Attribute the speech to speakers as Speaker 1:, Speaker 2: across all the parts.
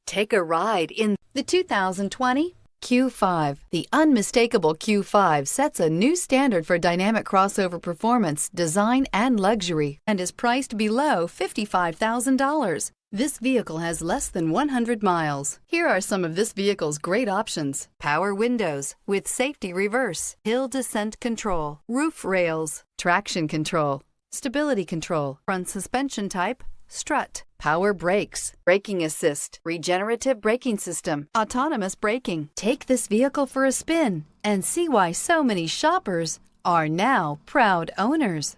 Speaker 1: Take a ride in the 2020 Q5. The unmistakable Q5 sets a new standard for dynamic crossover performance, design, and luxury, and is priced below $55,000. This vehicle has less than 100 miles. Here are some of this vehicle's great options: power windows with safety reverse, hill descent control, roof rails, traction control, stability control, front suspension type, strut, power brakes, braking assist, regenerative braking system, autonomous braking. Take this vehicle for a spin and see why so many shoppers are now proud owners.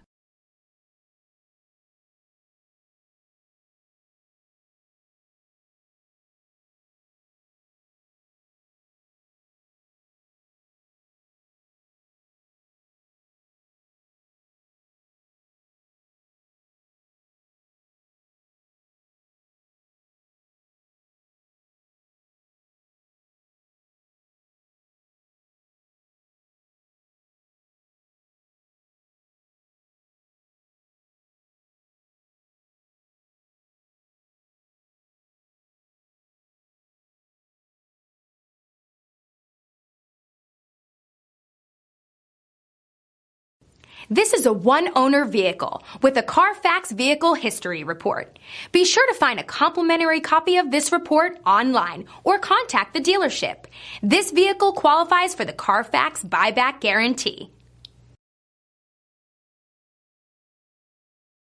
Speaker 2: This is a one-owner vehicle with a Carfax Vehicle History Report. Be sure to find a complimentary copy of this report online or contact the dealership. This vehicle qualifies for the Carfax Buyback Guarantee.